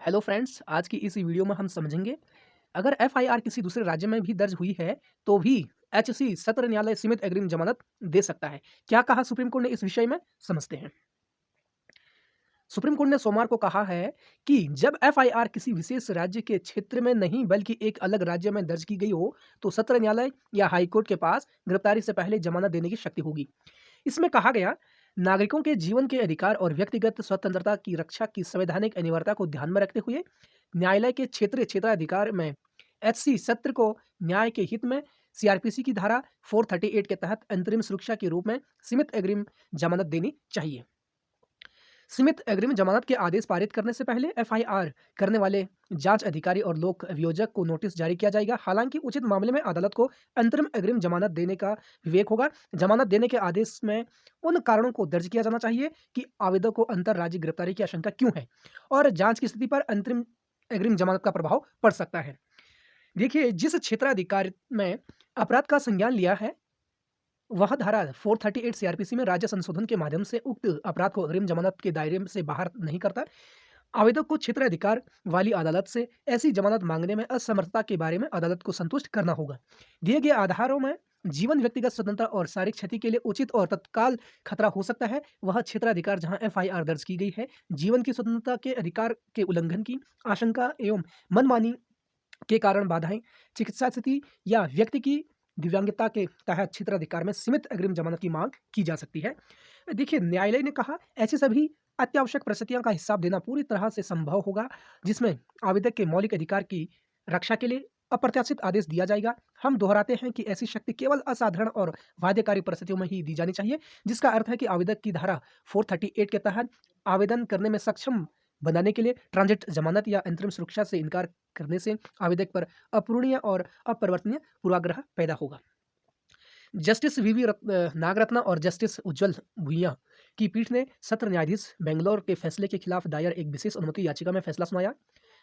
Hello friends, आज की इस वीडियो में हम समझेंगे अगर एफआईआर किसी दूसरे राज्य में भी दर्ज हुई है तो भी एचसी सत्र न्यायालय सीमित अग्रिम जमानत दे सकता है। क्या कहा सुप्रीम कोर्ट ने इस विषय में, समझते हैं। सुप्रीम कोर्ट ने सोमवार को कहा है कि जब एफआईआर किसी विशेष राज्य के क्षेत्र में नहीं बल्कि एक अलग राज्य में दर्ज की गई हो तो सत्र न्यायालय या हाईकोर्ट के पास गिरफ्तारी से पहले जमानत देने की शक्ति होगी। इसमें कहा गया, नागरिकों के जीवन के अधिकार और व्यक्तिगत स्वतंत्रता की रक्षा की संवैधानिक अनिवार्यता को ध्यान में रखते हुए न्यायालय के क्षेत्राधिकार में एचसी सत्र को न्याय के हित में सीआरपीसी की धारा 438 के तहत अंतरिम सुरक्षा के रूप में सीमित अग्रिम जमानत देनी चाहिए। सीमित अग्रिम जमानत के आदेश पारित करने से पहले एफआईआर करने वाले जांच अधिकारी और लोक अभियोजक को नोटिस जारी किया जाएगा। हालांकि उचित मामले में अदालत को अंतरिम अग्रिम जमानत देने का विवेक होगा। जमानत देने के आदेश में उन कारणों को दर्ज किया जाना चाहिए कि आवेदक को अंतर राज्य गिरफ्तारी की आशंका क्यों है और जांच की स्थिति पर अंतरिम अग्रिम जमानत का प्रभाव पड़ सकता है। देखिए, जिस क्षेत्राधिकार में अपराध का संज्ञान लिया है वह धारा 438 सीआरपीसी में राज्य संशोधन के माध्यम से उक्त अपराध को अग्रिम जमानत के दायरे से बाहर नहीं करता। आवेदक को क्षेत्र अधिकार वाली अदालत से ऐसी जमानत मांगने में असमर्थता के बारे में अदालत को संतुष्ट करना होगा। दिए गए आधारों में जीवन, व्यक्तिगत स्वतंत्रता और शारीरिक क्षति के लिए उचित और तत्काल खतरा हो सकता है वह क्षेत्राधिकार जहां एफआईआर दर्ज की गई है। जीवन की स्वतंत्रता के अधिकार के उल्लंघन की आशंका एवं मनमानी के कारण बाधाएं, चिकित्सा स्थिति या व्यक्ति की दिव्यांगता के तहत क्षेत्राधिकार में सीमित अग्रिम जमानत की मांग की जा सकती है। देखिए, न्यायालय ने कहा ऐसी सभी अत्यावश्यक परिस्थितियों का हिसाब देना पूरी तरह से संभव होगा जिसमें आवेदक के मौलिक अधिकार की रक्षा के लिए अप्रत्याशित आदेश दिया जाएगा। हम दोहराते हैं कि ऐसी शक्ति केवल असाधारण और बाध्यकारी परिस्थितियों में ही दी जानी चाहिए, जिसका अर्थ है कि आवेदक की धारा 438 के तहत आवेदन करने में सक्षम बनाने के लिए ट्रांजिट जमानत या अंतरिम सुरक्षा से इनकार करने से आवेदक पर अपूरणीय और अपरिवर्तनीय पूर्वाग्रह पैदा होगा। जस्टिस वीवी नागरत्ना और जस्टिस उज्जवल भुइयां की पीठ ने सत्र न्यायाधीश बेंगलोर के फैसले के खिलाफ दायर एक विशेष अनुमति याचिका में फैसला सुनाया,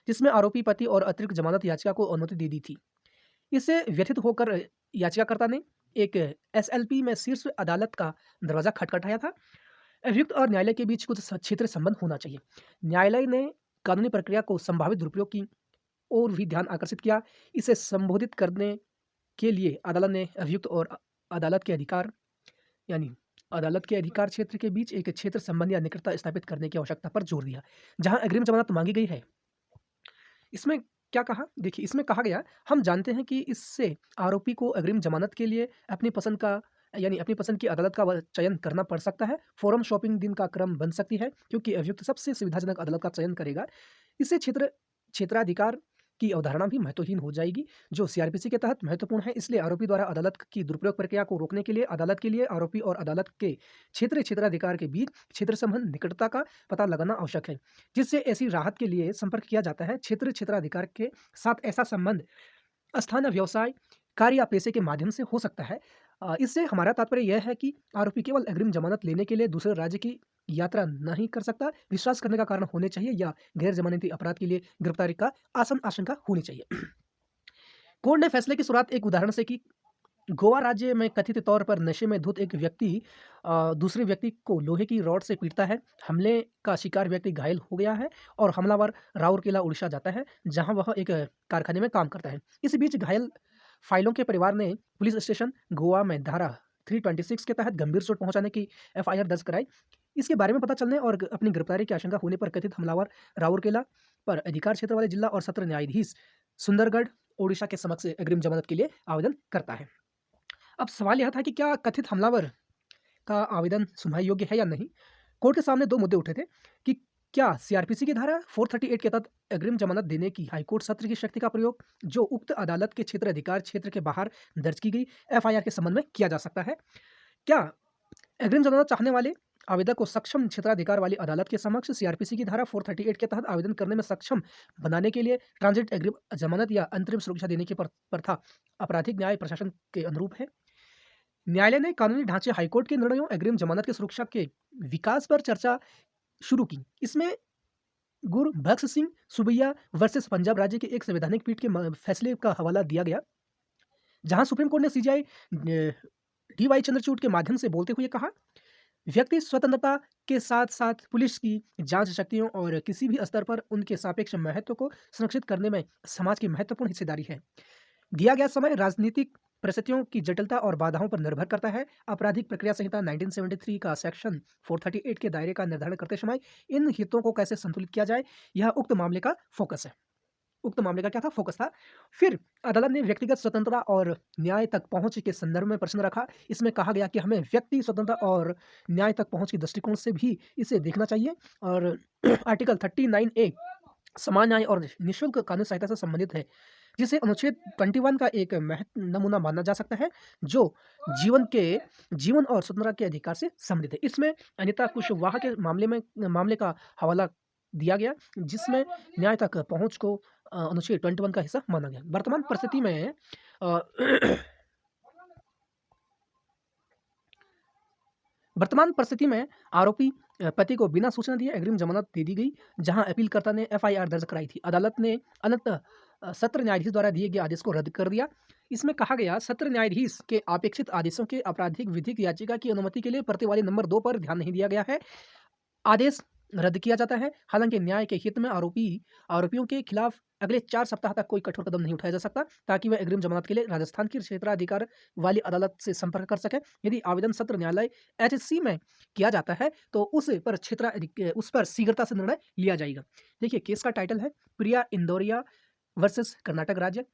जिसमें आरोपी पति और अतिरिक्त जमानत याचिका को अनुमति दे दी थी। इससे व्यथित होकर याचिकाकर्ता ने एक एसएलपी में शीर्ष अदालत का दरवाजा खटखटाया था। अभियुक्त और न्यायालय के बीच कुछ क्षेत्र संबंध होना चाहिए। न्यायालय ने कानूनी प्रक्रिया को संभावित दुरुपयोग की ओर भी ध्यान आकर्षित किया। इसे संबोधित करने के लिए अदालत ने अभियुक्त और अदालत के अधिकार यानी अदालत के अधिकार क्षेत्र के बीच एक क्षेत्र संबंध या निकटता स्थापित करने की आवश्यकता पर जोर दिया जहां अग्रिम जमानत मांगी गई है। इसमें क्या कहा, देखिए, इसमें कहा गया, हम जानते हैं कि इससे आरोपी को अग्रिम जमानत के लिए अपनी पसंद का यानी अपनी पसंद की अदालत का चयन करना पड़ सकता है। फोरम शॉपिंग दिन का क्रम बन सकती है क्योंकि अभियुक्त सबसे सुविधाजनक अदालत का चयन करेगा। इससे क्षेत्राधिकार की अवधारणा भी महत्वहीन हो जाएगी जो सीआरपीसी के तहत महत्वपूर्ण है। इसलिए आरोपी द्वारा अदालत की दुरुपयोग प्रक्रिया को रोकने के लिए अदालत के लिए आरोपी और अदालत के क्षेत्राधिकार के बीच क्षेत्र संबंध निकटता का पता लगाना आवश्यक है, जिससे ऐसी राहत के लिए संपर्क किया जाता है। क्षेत्राधिकार के साथ ऐसा संबंध स्थान, व्यवसाय, कार्य या पेशे के माध्यम से हो सकता है। इससे हमारा तात्पर्य यह है कि आरोपी केवल अग्रिम जमानत लेने के लिए दूसरे राज्य की यात्रा नहीं कर सकता। विश्वास करने का कारण होने चाहिए या गैर जमानती अपराध के लिए गिरफ्तारी का आशंका होनी चाहिए। कोर्ट ने फैसले की शुरुआत एक उदाहरण से की। गोवा राज्य में कथित तौर पर नशे में धुत एक व्यक्ति दूसरे व्यक्ति को लोहे की रॉड से पीटता है। हमले का शिकार व्यक्ति घायल हो गया है और हमलावर राउरकेला उड़ीसा जाता है जहां वह एक कारखाने में काम करता है। इस बीच घायल फाइलों के परिवार ने पुलिस स्टेशन गोवा में धारा 326 के तहत गंभीर चोट पहुंचाने की एफआईआर दर्ज कराई। इसके बारे में पता चलने और अपनी गिरफ्तारी की आशंका होने पर कथित हमलावर राउरकेला पर अधिकार क्षेत्र वाले जिला और सत्र न्यायाधीश सुंदरगढ़ ओडिशा के समक्ष अग्रिम जमानत के लिए आवेदन करता है। अब सवाल यह था कि क्या कथित हमलावर का आवेदन सुनवाई योग्य है या नहीं। कोर्ट के सामने दो मुद्दे उठे थे कि क्या सीआरपीसी की धारा 438 के तहत अग्रिम जमानत देने की हाईकोर्ट सत्र की शक्ति का प्रयोग जो उक्त अदालत के अधिकार क्षेत्र के बाहर दर्ज की गई एफआईआर के संबंध में किया जा सकता है। क्या अग्रिम जमानत चाहने वाले आवेदक को सक्षम क्षेत्राधिकार वाली अदालत के समक्ष सीआरपीसी की धारा 438 के तहत आवेदन करने में सक्षम बनाने के लिए ट्रांजिट अग्रिम जमानत या अंतरिम सुरक्षा देने की प्रथा आपराधिक न्याय प्रशासन के अनुरूप है। न्यायालय ने कानूनी ढांचे, हाईकोर्ट के निर्णयों, अग्रिम जमानत की सुरक्षा के विकास पर चर्चा शुरू की। इसमें गुरबख्श सिंह सुबैया वर्सेस पंजाब राज्य के एक संवैधानिक पीठ के फैसले का हवाला दिया गया, जहां सुप्रीम कोर्ट ने सीजीआई डीवाई चंद्रचूड़ के माध्यम से बोलते हुए कहा, व्यक्ति स्वतंत्रता के साथ-साथ पुलिस की जाँच शक्तियों और किसी भी स्तर पर उनके सापेक्ष महत्व को संरक्षित करने में समाज की महत्वपूर्ण हिस्सेदारी है। दिया गया समय राजनीतिक परिस्थितियों की जटिलता और बाधाओं पर निर्भर करता है। आपराधिक प्रक्रिया संहिता 1973 का सेक्शन 438 के दायरे का निर्धारण करते समय इन हितों को कैसे संतुलित किया जाए, यह उक्त मामले का फोकस है। उक्त मामले का क्या था? फोकस था। फिर अदालत ने व्यक्तिगत स्वतंत्रता और न्याय तक पहुँच के संदर्भ में प्रश्न रखा। इसमें कहा गया कि हमें व्यक्ति स्वतंत्रता और न्याय तक पहुँच के दृष्टिकोण से भी इसे देखना चाहिए और आर्टिकल 39 ए समान न्याय और निःशुल्क कानूनी सहायता से संबंधित है, जिसे अनुच्छेद 21 का एक नमूना माना जा सकता है, जो जीवन और स्वतंत्रता के अधिकार से संबंधित है। इसमें अनिता कुशवाहा के मामले का हवाला दिया गया, जिसमें न्याय तक पहुँच को अनुच्छेद 21 का हिस्सा माना गया। अ, वर्तमान परिस्थिति में आरोपी पति को बिना सूचना दिए अग्रिम जमानत दे दी गई, जहां अपीलकर्ता ने एफआईआर दर्ज कराई थी। अदालत ने अनंत सत्र न्यायाधीश द्वारा दिए गए आदेश को रद्द कर दिया। इसमें कहा गया, सत्र न्यायाधीश के अपेक्षित आदेशों के आपराधिक विधिक याचिका की अनुमति के लिए प्रतिवादी नंबर 2 पर ध्यान नहीं दिया गया है। आदेश रद्द किया जाता है। हालांकि न्याय के हित में आरोपियों के खिलाफ अगले 4 सप्ताह तक कोई कठोर कदम नहीं उठाया जा सकता, ताकि वे अग्रिम जमानत के लिए राजस्थान की क्षेत्राधिकार वाली अदालत से संपर्क कर सकें। यदि आवेदन सत्र न्यायालय एचसी में किया जाता है तो उस पर शीघ्रता से निर्णय लिया जाएगा। देखिए, केस का टाइटल है प्रिया इंदौरिया वर्सेस कर्नाटक राज्य।